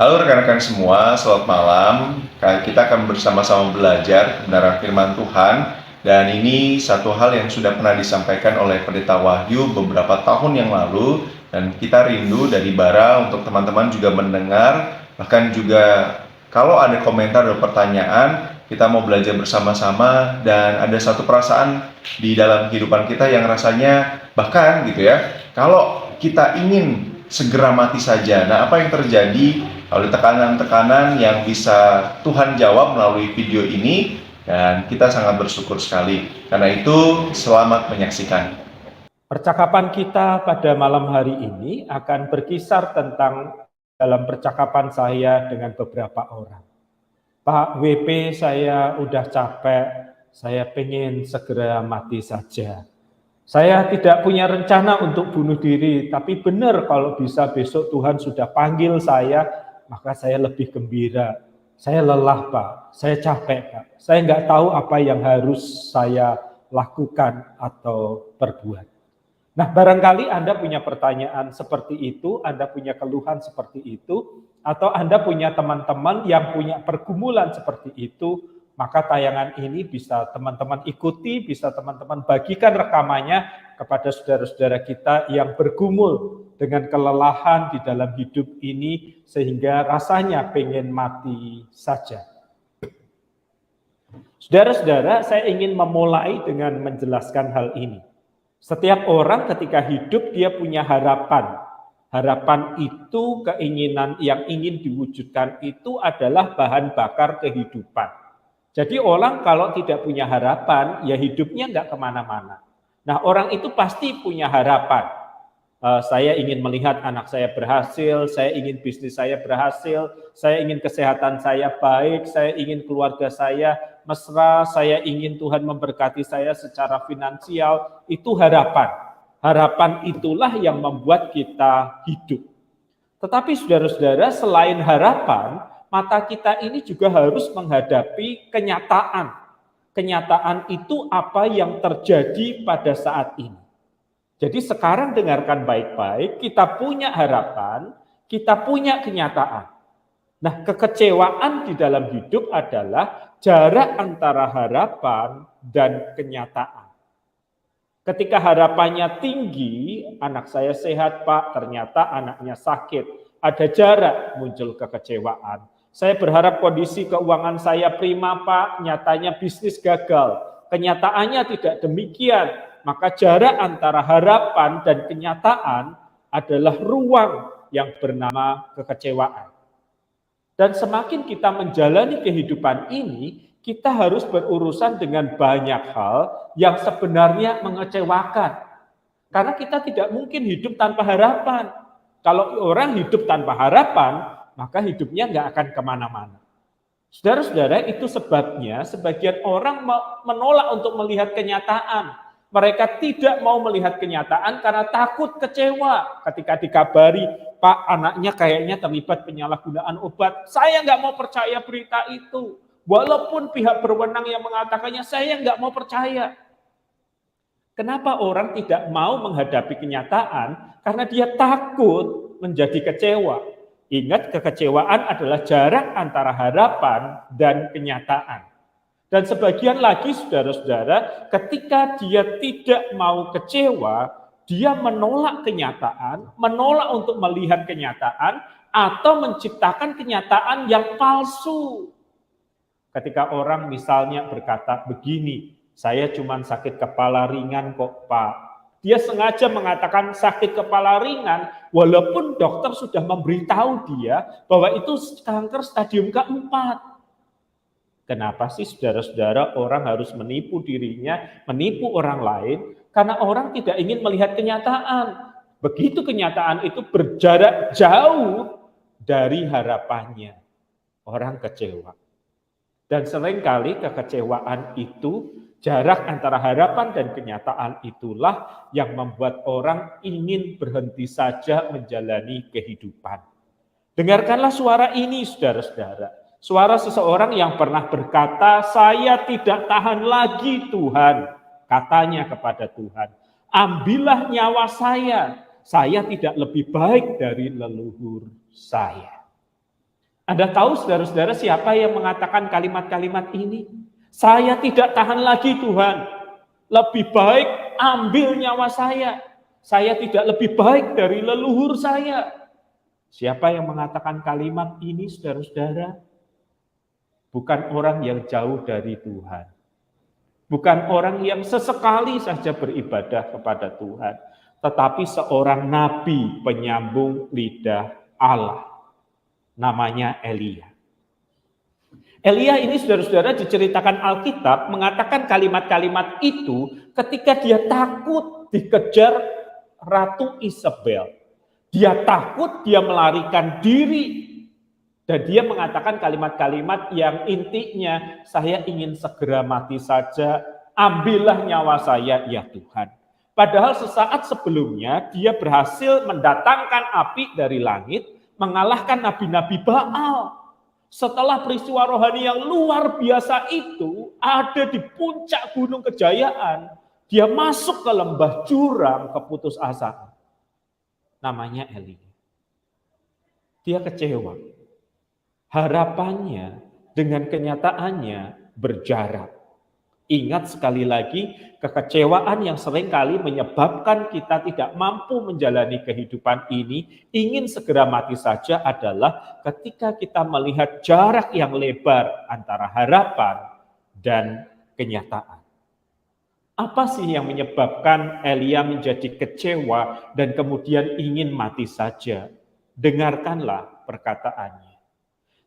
Halo rekan-rekan semua, selamat malam. Kita akan bersama-sama belajar kebenaran firman Tuhan. Dan ini satu hal yang sudah pernah disampaikan oleh Pendeta Wahyu beberapa tahun yang lalu. Dan kita rindu dari bara untuk teman-teman juga mendengar. Bahkan juga kalau ada komentar atau pertanyaan, kita mau belajar bersama-sama. Dan ada satu perasaan di dalam kehidupan kita yang rasanya bahkan gitu ya, kalau kita ingin segera mati saja. Nah, apa yang terjadi? Lalu tekanan-tekanan yang bisa Tuhan jawab melalui video ini, dan kita sangat bersyukur sekali. Karena itu, selamat menyaksikan. Percakapan kita pada malam hari ini akan berkisar tentang dalam percakapan saya dengan beberapa orang. Pak WP, saya udah capek, saya pengen segera mati saja. Saya tidak punya rencana untuk bunuh diri, tapi benar kalau bisa besok Tuhan sudah panggil saya, maka saya lebih gembira. Saya lelah, Pak. Saya capek, Pak. Saya nggak tahu apa yang harus saya lakukan atau perbuat. Nah, barangkali Anda punya pertanyaan seperti itu, Anda punya keluhan seperti itu, atau Anda punya teman-teman yang punya pergumulan seperti itu, maka tayangan ini bisa teman-teman ikuti, bisa teman-teman bagikan rekamannya kepada saudara-saudara kita yang bergumul dengan kelelahan di dalam hidup ini, sehingga rasanya pengen mati saja. Saudara-saudara, saya ingin memulai dengan menjelaskan hal ini. Setiap orang ketika hidup dia punya harapan. Harapan itu, keinginan yang ingin diwujudkan itu adalah bahan bakar kehidupan. Jadi orang kalau tidak punya harapan, ya hidupnya nggak kemana-mana. Nah, orang itu pasti punya harapan. Saya ingin melihat anak saya berhasil, saya ingin bisnis saya berhasil, saya ingin kesehatan saya baik, saya ingin keluarga saya mesra, saya ingin Tuhan memberkati saya secara finansial. Itu harapan. Harapan itulah yang membuat kita hidup. Tetapi saudara-saudara, selain harapan, mata kita ini juga harus menghadapi kenyataan. Kenyataan itu apa yang terjadi pada saat ini. Jadi sekarang dengarkan baik-baik, kita punya harapan, kita punya kenyataan. Nah, kekecewaan di dalam hidup adalah jarak antara harapan dan kenyataan. Ketika harapannya tinggi, anak saya sehat Pak, ternyata anaknya sakit. Ada jarak, muncul kekecewaan. Saya berharap kondisi keuangan saya prima Pak, nyatanya bisnis gagal. Kenyataannya tidak demikian. Maka jarak antara harapan dan kenyataan adalah ruang yang bernama kekecewaan. Dan semakin kita menjalani kehidupan ini, kita harus berurusan dengan banyak hal yang sebenarnya mengecewakan. Karena kita tidak mungkin hidup tanpa harapan. Kalau orang hidup tanpa harapan, maka hidupnya nggak akan kemana-mana. Saudara-saudara, itu sebabnya sebagian orang menolak untuk melihat kenyataan. Mereka tidak mau melihat kenyataan karena takut kecewa ketika dikabari, Pak, anaknya kayaknya terlibat penyalahgunaan obat. Saya nggak mau percaya berita itu. Walaupun pihak berwenang yang mengatakannya, saya nggak mau percaya. Kenapa orang tidak mau menghadapi kenyataan? Karena dia takut menjadi kecewa. Ingat, kekecewaan adalah jarak antara harapan dan kenyataan. Dan sebagian lagi saudara-saudara, ketika dia tidak mau kecewa, dia menolak kenyataan, menolak untuk melihat kenyataan, atau menciptakan kenyataan yang palsu. Ketika orang misalnya berkata begini, saya cuma sakit kepala ringan kok Pak. Dia sengaja mengatakan sakit kepala ringan, walaupun dokter sudah memberitahu dia bahwa itu kanker stadium keempat. Kenapa sih saudara-saudara orang harus menipu dirinya, menipu orang lain? Karena orang tidak ingin melihat kenyataan. Begitu kenyataan itu berjarak jauh dari harapannya, orang kecewa. Dan seringkali kekecewaan itu, jarak antara harapan dan kenyataan itulah yang membuat orang ingin berhenti saja menjalani kehidupan. Dengarkanlah suara ini saudara-saudara. Suara seseorang yang pernah berkata, saya tidak tahan lagi Tuhan. Katanya kepada Tuhan, ambillah nyawa saya tidak lebih baik dari leluhur saya. Anda tahu saudara-saudara siapa yang mengatakan kalimat-kalimat ini? Saya tidak tahan lagi Tuhan. Lebih baik ambil nyawa saya. Saya tidak lebih baik dari leluhur saya. Siapa yang mengatakan kalimat ini saudara-saudara? Bukan orang yang jauh dari Tuhan. Bukan orang yang sesekali saja beribadah kepada Tuhan. Tetapi seorang nabi penyambung lidah Allah. Namanya Elia. Elia ini saudara-saudara diceritakan Alkitab mengatakan kalimat-kalimat itu ketika dia takut dikejar Ratu Isabel. Dia takut, dia melarikan diri. Dan dia mengatakan kalimat-kalimat yang intinya, saya ingin segera mati saja, ambillah nyawa saya ya Tuhan. Padahal sesaat sebelumnya dia berhasil mendatangkan api dari langit, mengalahkan nabi-nabi Baal. Setelah peristiwa rohani yang luar biasa itu ada di puncak gunung kejayaan, dia masuk ke lembah jurang keputusasaan. Namanya Elia. Dia kecewa. Harapannya dengan kenyataannya berjarak. Ingat sekali lagi, kekecewaan yang seringkali menyebabkan kita tidak mampu menjalani kehidupan ini, ingin segera mati saja adalah ketika kita melihat jarak yang lebar antara harapan dan kenyataan. Apa sih yang menyebabkan Elia menjadi kecewa dan kemudian ingin mati saja? Dengarkanlah perkataannya.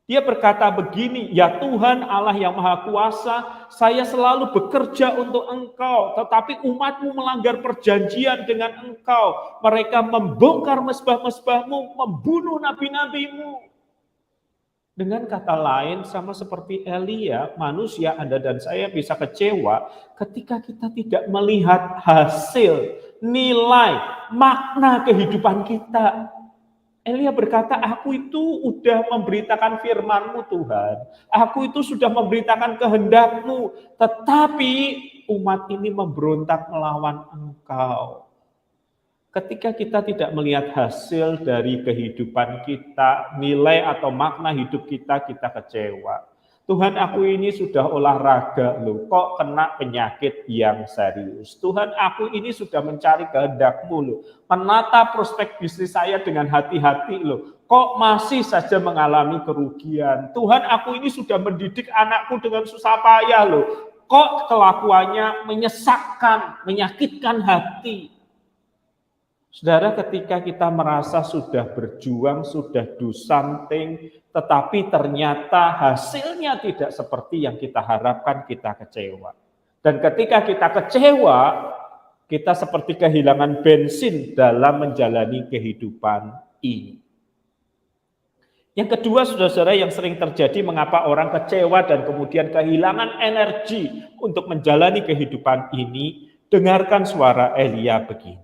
Dia berkata begini, ya Tuhan Allah yang Maha Kuasa, saya selalu bekerja untuk Engkau, tetapi umatmu melanggar perjanjian dengan Engkau. Mereka membongkar mezbah-mezbahmu, membunuh nabi-nabimu. Dengan kata lain, sama seperti Elia, manusia Anda dan saya bisa kecewa ketika kita tidak melihat hasil, nilai, makna kehidupan kita. Elia berkata, aku itu sudah memberitakan firman-Mu Tuhan. Aku itu sudah memberitakan kehendak-Mu. Tetapi umat ini memberontak melawan Engkau. Ketika kita tidak melihat hasil dari kehidupan kita, nilai atau makna hidup kita kecewa. Tuhan, aku ini sudah olahraga loh, kok kena penyakit yang serius. Tuhan, aku ini sudah mencari kehendak-Mu loh, menata prospek bisnis saya dengan hati-hati loh, kok masih saja mengalami kerugian. Tuhan, aku ini sudah mendidik anakku dengan susah payah loh, kok kelakuannya menyesakkan, menyakitkan hati. Saudara, ketika kita merasa sudah berjuang, sudah do something, tetapi ternyata hasilnya tidak seperti yang kita harapkan, kita kecewa. Dan ketika kita kecewa, kita seperti kehilangan bensin dalam menjalani kehidupan ini. Yang kedua, saudara-saudara, yang sering terjadi mengapa orang kecewa dan kemudian kehilangan energi untuk menjalani kehidupan ini, dengarkan suara Elia begini.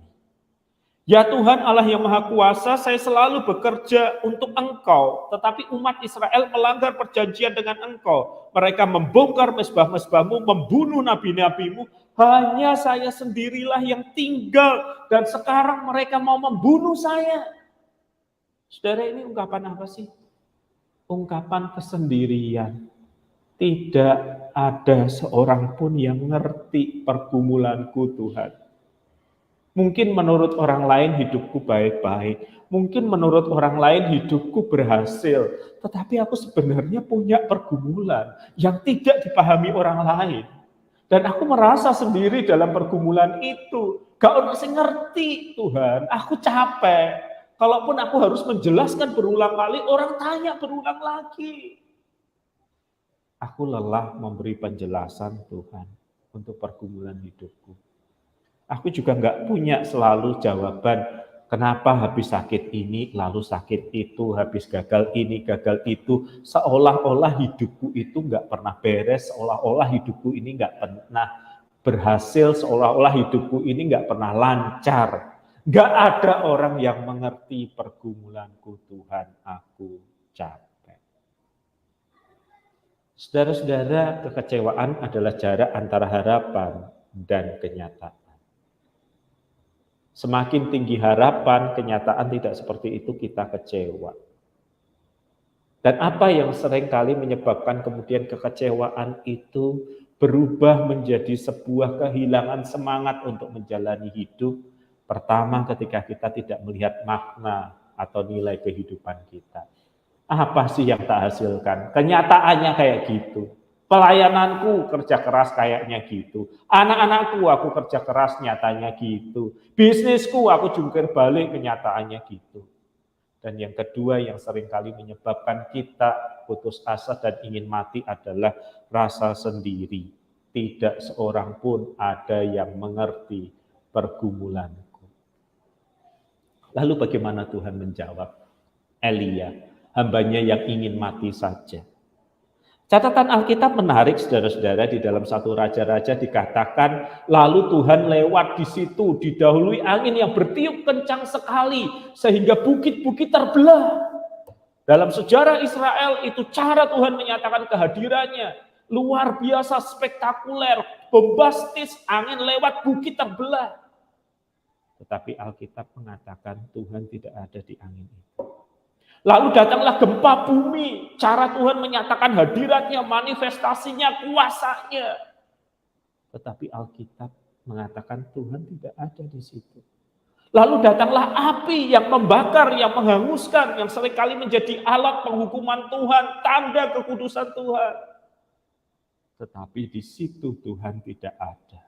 Ya Tuhan Allah yang Maha Kuasa, saya selalu bekerja untuk Engkau, tetapi umat Israel melanggar perjanjian dengan Engkau. Mereka membongkar mezbah-mezbahmu, membunuh nabi-nabimu, hanya saya sendirilah yang tinggal, dan sekarang mereka mau membunuh saya. Saudara, ini ungkapan apa sih? Ungkapan kesendirian. Tidak ada seorang pun yang ngerti pergumulanku Tuhan. Mungkin menurut orang lain hidupku baik-baik. Mungkin menurut orang lain hidupku berhasil. Tetapi aku sebenarnya punya pergumulan yang tidak dipahami orang lain. Dan aku merasa sendiri dalam pergumulan itu. Gak ono sing ngerti Tuhan. Aku capek. Kalaupun aku harus menjelaskan berulang kali, orang tanya berulang lagi. Aku lelah memberi penjelasan Tuhan untuk pergumulan hidupku. Aku juga nggak punya selalu jawaban kenapa habis sakit ini, lalu sakit itu, habis gagal ini, gagal itu. Seolah-olah hidupku itu nggak pernah beres, seolah-olah hidupku ini nggak pernah berhasil, seolah-olah hidupku ini nggak pernah lancar. Nggak ada orang yang mengerti pergumulanku Tuhan, aku capek. Saudara-saudara, kekecewaan adalah jarak antara harapan dan kenyataan. Semakin tinggi harapan, kenyataan tidak seperti itu, kita kecewa. Dan apa yang seringkali menyebabkan kemudian kekecewaan itu berubah menjadi sebuah kehilangan semangat untuk menjalani hidup. Pertama, ketika kita tidak melihat makna atau nilai kehidupan kita. Apa sih yang tak hasilkan? Kenyataannya kayak gitu. Pelayananku kerja keras kayaknya gitu. Anak-anakku aku kerja keras nyatanya gitu. Bisnisku aku jungkir balik kenyataannya gitu. Dan yang kedua yang seringkali menyebabkan kita putus asa dan ingin mati adalah rasa sendiri. Tidak seorang pun ada yang mengerti pergumulanku. Lalu bagaimana Tuhan menjawab? Elia, hambanya yang ingin mati saja. Catatan Alkitab menarik, saudara-saudara, di dalam 1 Raja-Raja dikatakan, lalu Tuhan lewat di situ, didahului angin yang bertiup kencang sekali, sehingga bukit-bukit terbelah. Dalam sejarah Israel itu cara Tuhan menyatakan kehadirannya, luar biasa, spektakuler, bombastis, angin lewat bukit terbelah. Tetapi Alkitab mengatakan Tuhan tidak ada di angin itu. Lalu datanglah gempa bumi, cara Tuhan menyatakan hadiratnya, manifestasinya, kuasanya. Tetapi Alkitab mengatakan Tuhan tidak ada di situ. Lalu datanglah api yang membakar, yang menghanguskan, yang seringkali menjadi alat penghukuman Tuhan, tanda kekudusan Tuhan. Tetapi di situ Tuhan tidak ada.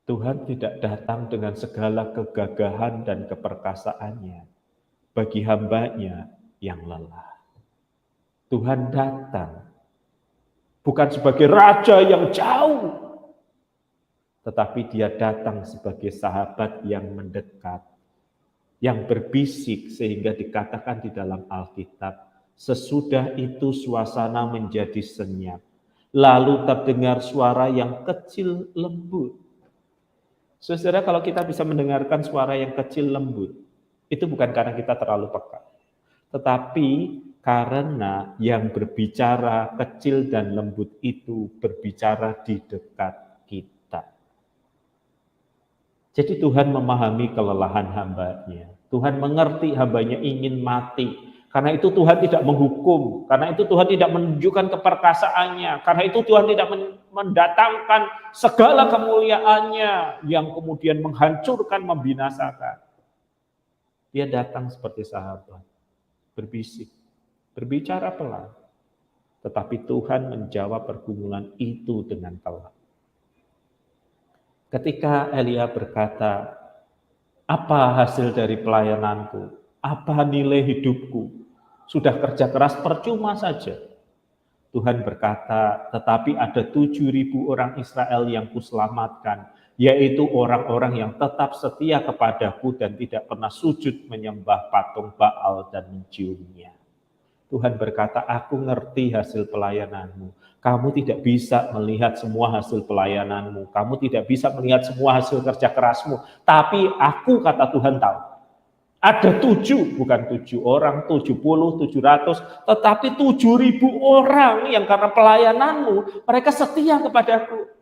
Tuhan tidak datang dengan segala kegagahan dan keperkasaannya bagi hambanya yang lelah. Tuhan datang bukan sebagai raja yang jauh, tetapi dia datang sebagai sahabat yang mendekat, yang berbisik sehingga dikatakan di dalam Alkitab, sesudah itu suasana menjadi senyap, lalu terdengar suara yang kecil lembut. Saudara, kalau kita bisa mendengarkan suara yang kecil lembut, itu bukan karena kita terlalu peka, tetapi karena yang berbicara kecil dan lembut itu berbicara di dekat kita. Jadi Tuhan memahami kelelahan hambanya. Tuhan mengerti hambanya ingin mati. Karena itu Tuhan tidak menghukum. Karena itu Tuhan tidak menunjukkan keperkasaannya. Karena itu Tuhan tidak mendatangkan segala kemuliaannya yang kemudian menghancurkan, membinasakan. Dia datang seperti sahabat, berbisik, berbicara pelan. Tetapi Tuhan menjawab pergumulan itu dengan telak. Ketika Elia berkata, apa hasil dari pelayananku? Apa nilai hidupku? Sudah kerja keras percuma saja. Tuhan berkata, tetapi ada 7.000 orang Israel yang kuselamatkan, yaitu orang-orang yang tetap setia kepadaku dan tidak pernah sujud menyembah patung Baal dan menciumnya. Tuhan berkata, aku ngerti hasil pelayananmu. Kamu tidak bisa melihat semua hasil pelayananmu. Kamu tidak bisa melihat semua hasil kerja kerasmu. Tapi aku, kata Tuhan, tahu. Ada 7, bukan 7 orang, 70, 700, tetapi 7.000 orang yang karena pelayananmu, mereka setia kepadaku.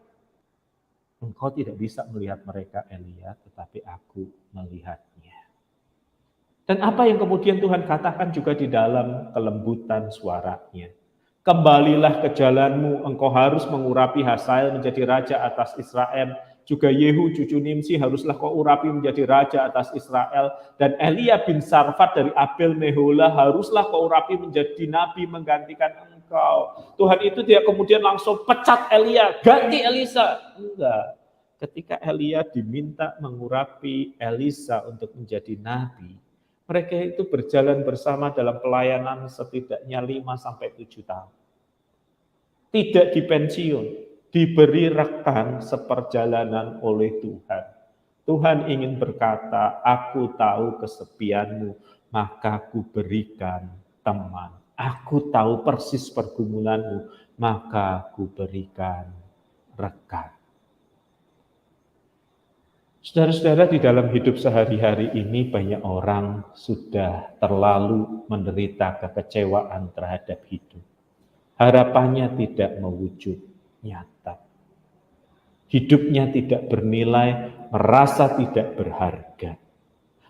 Engkau tidak bisa melihat mereka, Elia, tetapi aku melihatnya. Dan apa yang kemudian Tuhan katakan juga di dalam kelembutan suaranya. Kembalilah ke jalanmu, engkau harus mengurapi Hazael menjadi raja atas Israel. Juga Yehu cucu Nimsi haruslah kau urapi menjadi raja atas Israel. Dan Elia bin Sarfat dari Abel Mehola haruslah kau urapi menjadi nabi menggantikan engkau. Tuhan itu dia kemudian langsung pecat Elia, ganti Elisa. Enggak. Ketika Elia diminta mengurapi Elisa untuk menjadi nabi, mereka itu berjalan bersama dalam pelayanan setidaknya 5-7 tahun. Tidak dipensiun, diberi rekan seperjalanan oleh Tuhan. Tuhan ingin berkata, aku tahu kesepianmu, maka aku berikan teman. Aku tahu persis pergumulanmu, maka aku berikan rekan. Saudara-saudara, di dalam hidup sehari-hari ini banyak orang sudah terlalu menderita kekecewaan terhadap hidup. Harapannya tidak mewujud nyata. Hidupnya tidak bernilai, merasa tidak berharga.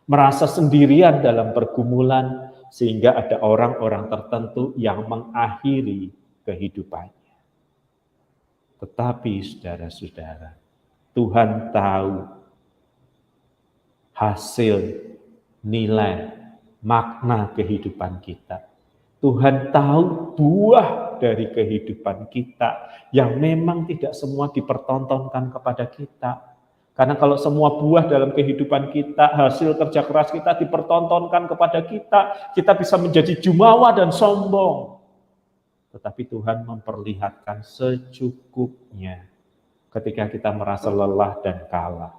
Merasa sendirian dalam pergumulan, sehingga ada orang-orang tertentu yang mengakhiri kehidupannya. Tetapi saudara-saudara, Tuhan tahu hasil, nilai, makna kehidupan kita. Tuhan tahu buah dari kehidupan kita yang memang tidak semua dipertontonkan kepada kita. Karena kalau semua buah dalam kehidupan kita, hasil kerja keras kita dipertontonkan kepada kita bisa menjadi jumawa dan sombong. Tetapi Tuhan memperlihatkan secukupnya ketika kita merasa lelah dan kalah.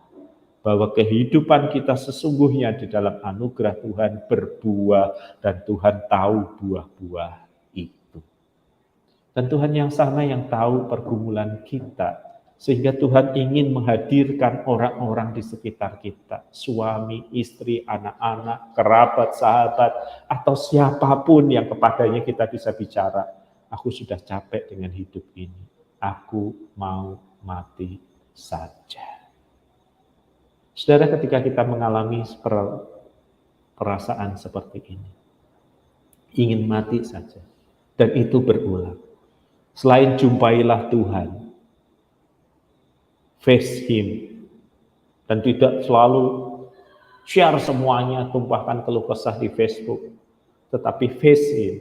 Bahwa kehidupan kita sesungguhnya di dalam anugerah Tuhan berbuah dan Tuhan tahu buah-buah itu. Dan Tuhan yang sama yang tahu pergumulan kita, sehingga Tuhan ingin menghadirkan orang-orang di sekitar kita, suami, istri, anak-anak, kerabat, sahabat, atau siapapun yang kepadanya kita bisa bicara. Aku sudah capek dengan hidup ini, aku mau mati saja. Saudara, ketika kita mengalami perasaan seperti ini, ingin mati saja, dan itu berulang. Selain jumpailah Tuhan, face Him, dan tidak selalu share semuanya, tumpahkan keluh kesah di Facebook, tetapi face Him.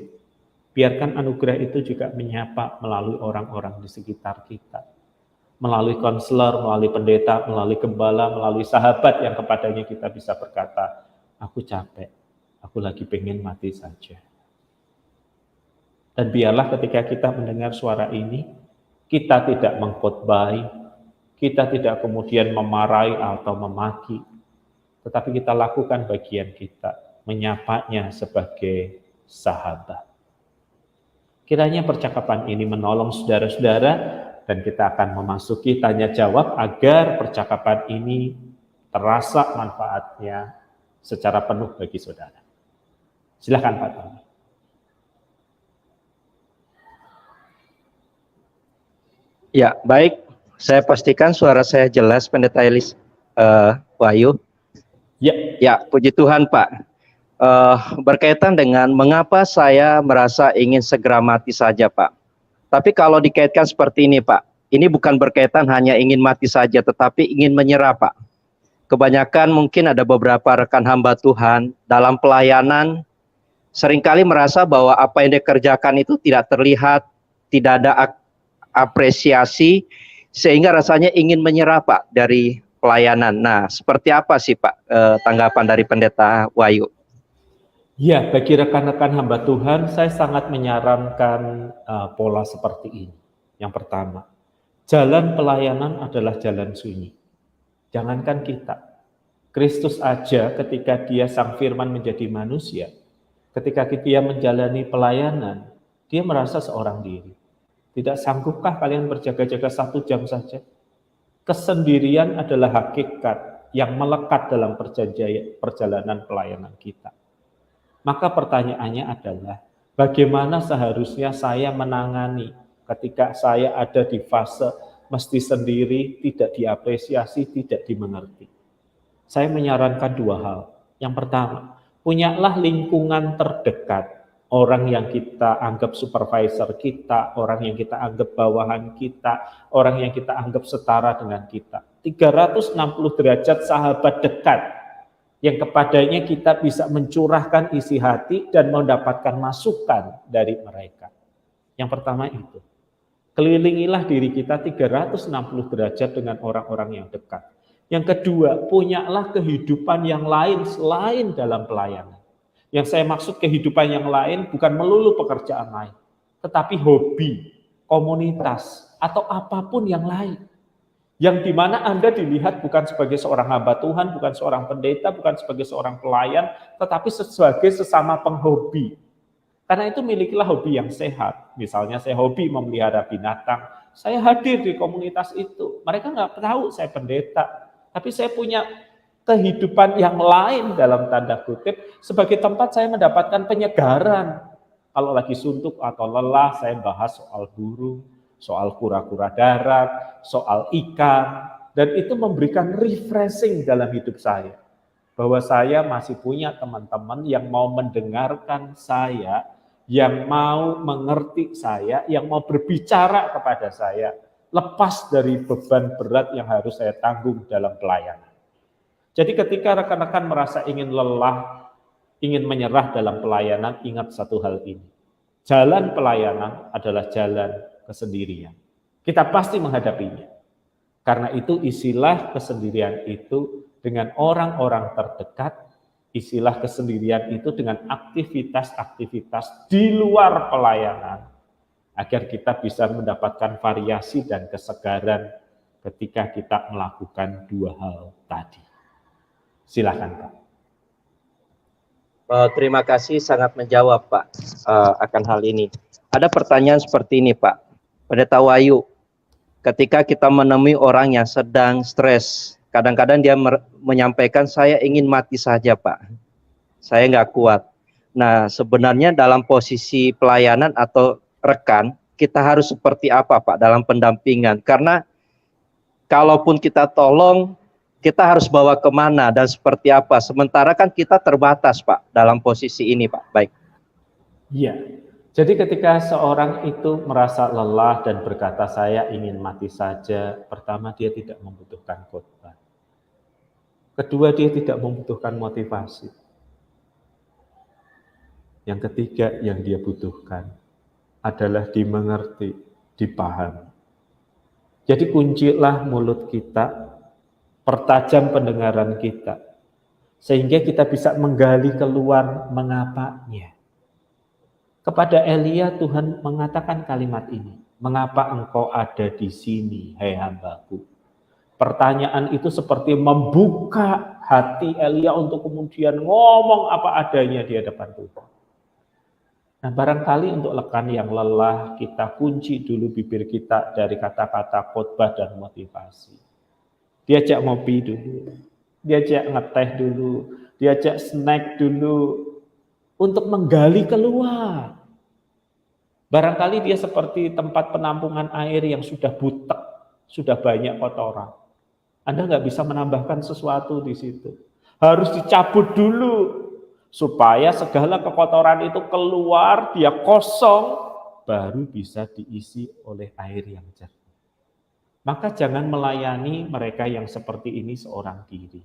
Biarkan anugerah itu juga menyapa melalui orang-orang di sekitar kita, melalui konselor, melalui pendeta, melalui gembala, melalui sahabat yang kepadanya kita bisa berkata, aku capek, aku lagi pengen mati saja. Dan biarlah ketika kita mendengar suara ini, kita tidak mengkhotbahi, kita tidak kemudian memarahi atau memaki, tetapi kita lakukan bagian kita, menyapanya sebagai sahabat. Kiranya percakapan ini menolong saudara-saudara, dan kita akan memasuki tanya jawab agar percakapan ini terasa manfaatnya secara penuh bagi saudara. Silakan Pak Tony. Ya, baik. Saya pastikan suara saya jelas, Pendeta Elis Wahyu. Ya, puji Tuhan Pak. Berkaitan dengan mengapa saya merasa ingin segera mati saja Pak. Tapi kalau dikaitkan seperti ini Pak, ini bukan berkaitan hanya ingin mati saja, tetapi ingin menyerah Pak. Kebanyakan mungkin ada beberapa rekan hamba Tuhan dalam pelayanan, seringkali merasa bahwa apa yang dikerjakan itu tidak terlihat, tidak ada apresiasi, sehingga rasanya ingin menyerah Pak dari pelayanan. Nah, seperti apa sih Pak tanggapan dari Pendeta Wahyu? Ya, bagi rekan-rekan hamba Tuhan, saya sangat menyarankan pola seperti ini. Yang pertama, jalan pelayanan adalah jalan sunyi. Jangankan kita, Kristus aja ketika dia sang firman menjadi manusia, ketika dia menjalani pelayanan, dia merasa seorang diri. Tidak sanggupkah kalian berjaga-jaga 1 jam saja? Kesendirian adalah hakikat yang melekat dalam perjalanan pelayanan kita. Maka pertanyaannya adalah, bagaimana seharusnya saya menangani ketika saya ada di fase mesti sendiri, tidak diapresiasi, tidak dimengerti. Saya menyarankan 2 hal. Yang pertama, punyalah lingkungan terdekat. Orang yang kita anggap supervisor kita, orang yang kita anggap bawahan kita, orang yang kita anggap setara dengan kita. 360 derajat sahabat dekat yang kepadanya kita bisa mencurahkan isi hati dan mendapatkan masukan dari mereka. Yang pertama itu, kelilingilah diri kita 360 derajat dengan orang-orang yang dekat. Yang kedua, punyalah kehidupan yang lain selain dalam pelayanan. Yang saya maksud kehidupan yang lain bukan melulu pekerjaan lain, tetapi hobi, komunitas, atau apapun yang lain. Yang dimana Anda dilihat bukan sebagai seorang hamba Tuhan, bukan seorang pendeta, bukan sebagai seorang pelayan, tetapi sebagai sesama penghobi. Karena itu milikilah hobi yang sehat. Misalnya saya hobi memelihara binatang, saya hadir di komunitas itu. Mereka nggak tahu saya pendeta, tapi saya punya kehidupan yang lain dalam tanda kutip, sebagai tempat saya mendapatkan penyegaran. Kalau lagi suntuk atau lelah, saya bahas soal burung, soal kura-kura darat, soal ikan, dan itu memberikan refreshing dalam hidup saya. bahwa saya masih punya teman-teman yang mau mendengarkan saya, yang mau mengerti saya, yang mau berbicara kepada saya, lepas dari beban berat yang harus saya tanggung dalam pelayanan. Jadi ketika rekan-rekan merasa ingin lelah, ingin menyerah dalam pelayanan, ingat satu hal ini. Jalan pelayanan adalah jalan kesendirian. Kita pasti menghadapinya. Karena itu isilah kesendirian itu dengan orang-orang terdekat, isilah kesendirian itu dengan aktivitas-aktivitas di luar pelayanan, agar kita bisa mendapatkan variasi dan kesegaran ketika kita melakukan dua hal tadi. Silakan Pak. Terima kasih, sangat menjawab Pak akan hal ini. Ada pertanyaan seperti ini Pak, Pendeta Wahyu. Ketika kita menemui orang yang sedang stres, kadang-kadang dia menyampaikan, saya ingin mati saja Pak, saya nggak kuat. Nah, sebenarnya dalam posisi pelayanan atau rekan, kita harus seperti apa Pak dalam pendampingan? Karena kalaupun kita tolong, kita harus bawa kemana dan seperti apa? Sementara kan kita terbatas Pak dalam posisi ini Pak. Baik. Iya. Jadi ketika seorang itu merasa lelah dan berkata saya ingin mati saja, pertama dia tidak membutuhkan khotbah. Kedua dia tidak membutuhkan motivasi. Yang ketiga yang dia butuhkan adalah dimengerti, dipahami. Jadi kuncilah mulut kita, pertajam pendengaran kita, sehingga kita bisa menggali keluar mengapanya. Kepada Elia Tuhan mengatakan kalimat ini, mengapa engkau ada di sini, hai hambaku? Pertanyaan itu seperti membuka hati Elia untuk kemudian ngomong apa adanya di hadapan Tuhan. Nah, barangkali untuk rekan yang lelah, kita kunci dulu bibir kita dari kata-kata khotbah dan motivasi. Diajak ngopi dulu, diajak ngeteh dulu, diajak snack dulu, untuk menggali keluar. Barangkali dia seperti tempat penampungan air yang sudah butek, sudah banyak kotoran. Anda nggak bisa menambahkan sesuatu di situ. Harus dicabut dulu, supaya segala kekotoran itu keluar, dia kosong, baru bisa diisi oleh air yang jernih. Maka jangan melayani mereka yang seperti ini seorang diri.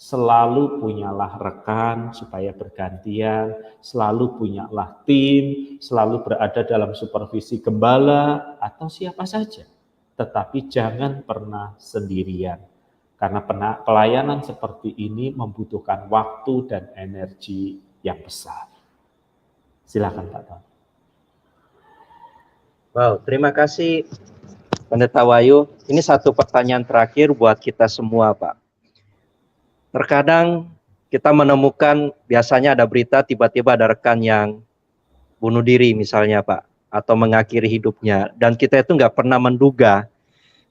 Selalu punyalah rekan supaya bergantian, selalu punyalah tim, selalu berada dalam supervisi gembala atau siapa saja. Tetapi jangan pernah sendirian, karena pelayanan seperti ini membutuhkan waktu dan energi yang besar. Silakan Pak Tony. Wow, terima kasih Pendeta Wahyu. Ini satu pertanyaan terakhir buat kita semua Pak. Terkadang kita menemukan biasanya ada berita tiba-tiba ada rekan yang bunuh diri misalnya Pak, atau mengakhiri hidupnya, dan kita itu nggak pernah menduga.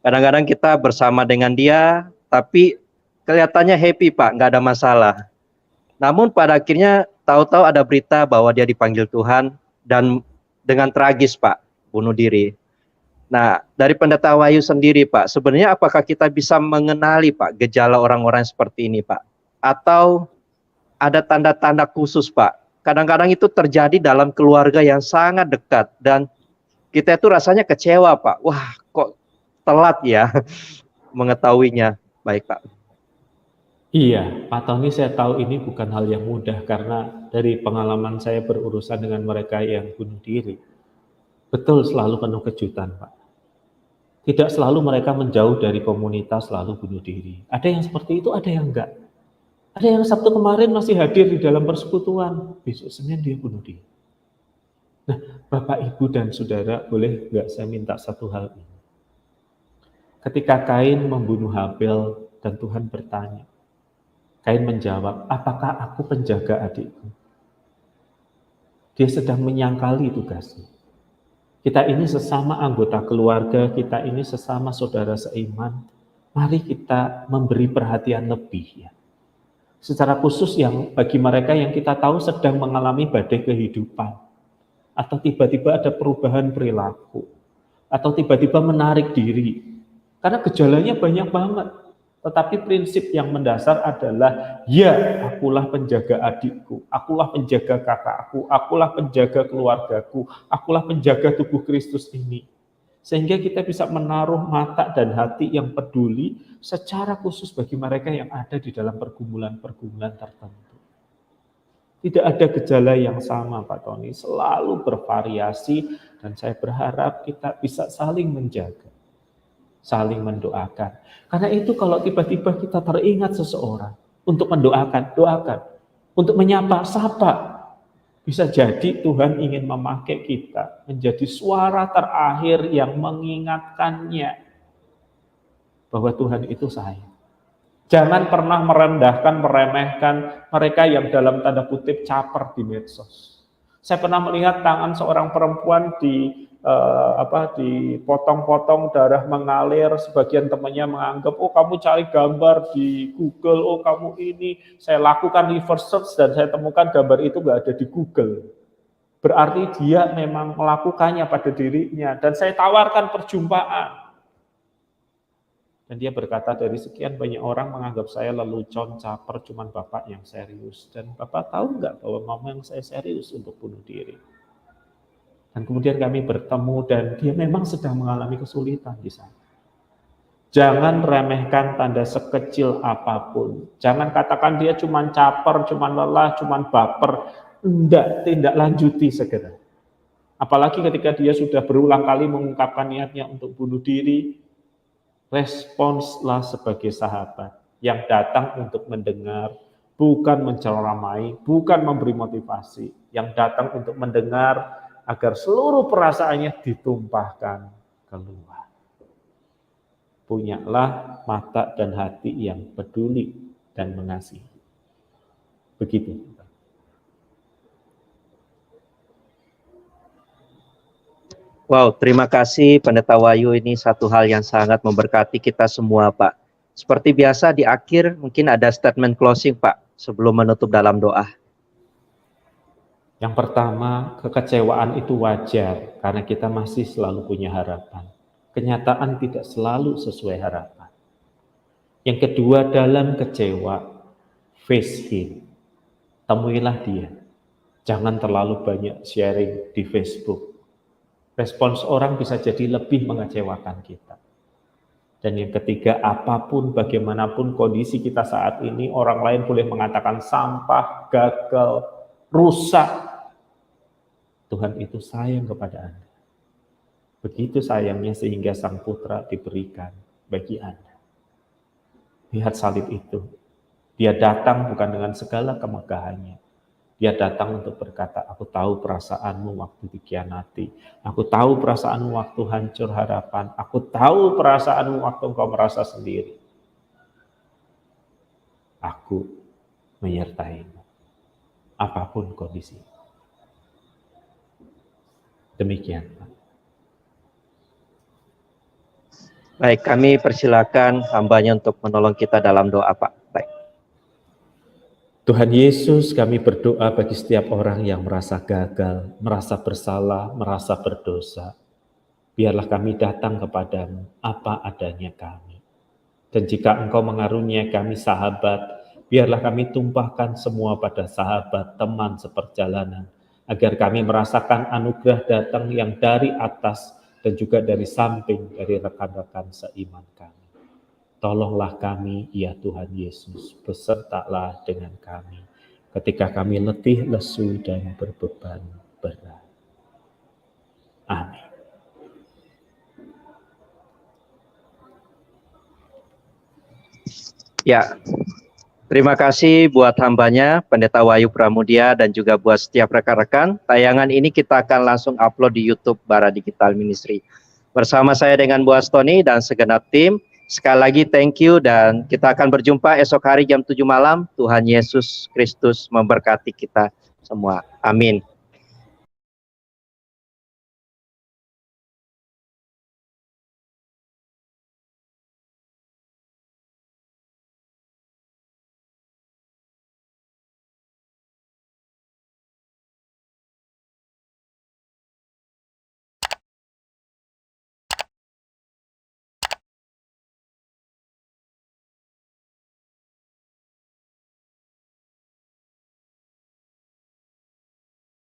Kadang-kadang kita bersama dengan dia, tapi kelihatannya happy Pak, nggak ada masalah. Namun pada akhirnya tahu-tahu ada berita bahwa dia dipanggil Tuhan dan dengan tragis Pak, bunuh diri. Nah, dari Pendeta Wahyu sendiri Pak, sebenarnya apakah kita bisa mengenali Pak gejala orang-orang seperti ini Pak? Atau ada tanda-tanda khusus Pak? Kadang-kadang itu terjadi dalam keluarga yang sangat dekat dan kita itu rasanya kecewa Pak. Wah, kok telat ya mengetahuinya. Baik Pak. Iya, Pak Tony, saya tahu ini bukan hal yang mudah karena dari pengalaman saya berurusan dengan mereka yang bunuh diri. Betul, selalu penuh kejutan Pak. Tidak selalu mereka menjauh dari komunitas lalu bunuh diri. Ada yang seperti itu, ada yang enggak. Ada yang Sabtu kemarin masih hadir di dalam persekutuan, besok Senin dia bunuh diri. Nah, Bapak, Ibu, dan Saudara, boleh enggak saya minta satu hal ini? Ketika Kain membunuh Habel dan Tuhan bertanya, Kain menjawab, apakah aku penjaga adikku? Dia sedang menyangkali tugasnya. Kita ini sesama anggota keluarga, kita ini sesama saudara seiman. Mari kita memberi perhatian lebih ya. Secara khusus yang bagi mereka yang kita tahu sedang mengalami badai kehidupan. Atau tiba-tiba ada perubahan perilaku. Atau tiba-tiba menarik diri. Karena gejalanya banyak banget. Tetapi prinsip yang mendasar adalah, ya, akulah penjaga adikku, akulah penjaga kakakku, akulah penjaga keluargaku, akulah penjaga tubuh Kristus ini. Sehingga kita bisa menaruh mata dan hati yang peduli secara khusus bagi mereka yang ada di dalam pergumulan-pergumulan tertentu. Tidak ada gejala yang sama, Pak Tony, selalu bervariasi, dan saya berharap kita bisa saling menjaga, saling mendoakan. Karena itu kalau tiba-tiba kita teringat seseorang untuk mendoakan, doakan. Untuk menyapa, sapa. Bisa jadi Tuhan ingin memakai kita menjadi suara terakhir yang mengingatkannya bahwa Tuhan itu sayang. Jangan pernah merendahkan, meremehkan mereka yang dalam tanda kutip caper di medsos. Saya pernah melihat tangan seorang perempuan dipotong-potong, darah mengalir, sebagian temannya menganggap, oh kamu cari gambar di Google, oh kamu ini. Saya lakukan reverse search dan saya temukan gambar itu nggak ada di Google. Berarti dia memang melakukannya pada dirinya, dan saya tawarkan perjumpaan. Dan dia berkata, dari sekian banyak orang menganggap saya lelucon, caper, cuman Bapak yang serius. Dan Bapak tahu nggak bahwa memang saya serius untuk bunuh diri. Dan kemudian kami bertemu dan dia memang sedang mengalami kesulitan di sana. Jangan remehkan tanda sekecil apapun. Jangan katakan dia cuma caper, cuma lelah, cuma baper. Enggak, tindak lanjuti segera. Apalagi ketika dia sudah berulang kali mengungkapkan niatnya untuk bunuh diri, responslah sebagai sahabat yang datang untuk mendengar, bukan menceramai, bukan memberi motivasi, yang datang untuk mendengar agar seluruh perasaannya ditumpahkan keluar. Punyalah mata dan hati yang peduli dan mengasihi. Begitu. Wow, terima kasih Pendeta Wahyu, ini satu hal yang sangat memberkati kita semua, Pak. Seperti biasa di akhir mungkin ada statement closing, Pak, sebelum menutup dalam doa. Yang pertama, kekecewaan itu wajar karena kita masih selalu punya harapan. Kenyataan tidak selalu sesuai harapan. Yang kedua, dalam kecewa, face him. Temuilah dia. Jangan terlalu banyak sharing di Facebook. Respons orang bisa jadi lebih mengecewakan kita. Dan yang ketiga, apapun, bagaimanapun kondisi kita saat ini, orang lain boleh mengatakan sampah, gagal, rusak. Tuhan itu sayang kepada Anda. Begitu sayangnya sehingga Sang Putra diberikan bagi Anda. Lihat salib itu. Dia datang bukan dengan segala kemegahannya. Dia datang untuk berkata, aku tahu perasaanmu waktu dikhianati. Aku tahu perasaanmu waktu hancur harapan. Aku tahu perasaanmu waktu engkau merasa sendiri. Aku menyertaimu. Apapun kondisi. Demikian, Pak. Baik, kami persilakan hambanya untuk menolong kita dalam doa, Pak. Baik. Tuhan Yesus, kami berdoa bagi setiap orang yang merasa gagal, merasa bersalah, merasa berdosa. Biarlah kami datang kepadamu apa adanya kami. Dan jika Engkau mengaruniai kami sahabat, biarlah kami tumpahkan semua pada sahabat, teman seperjalanan, agar kami merasakan anugerah datang yang dari atas dan juga dari samping dari rekan-rekan seiman kami. Tolonglah kami, ya Tuhan Yesus, besertalah dengan kami ketika kami letih, lesu, dan berbeban berat. Amin. Ya, terima kasih buat hambanya, Pendeta Wahyu Pramudia, dan juga buat setiap rekan-rekan. Tayangan ini kita akan langsung upload di YouTube Bara Digital Ministry. Bersama saya dengan Bu Astoni dan segenap tim, sekali lagi thank you, dan kita akan berjumpa esok hari jam 7 malam. Tuhan Yesus Kristus memberkati kita semua. Amin.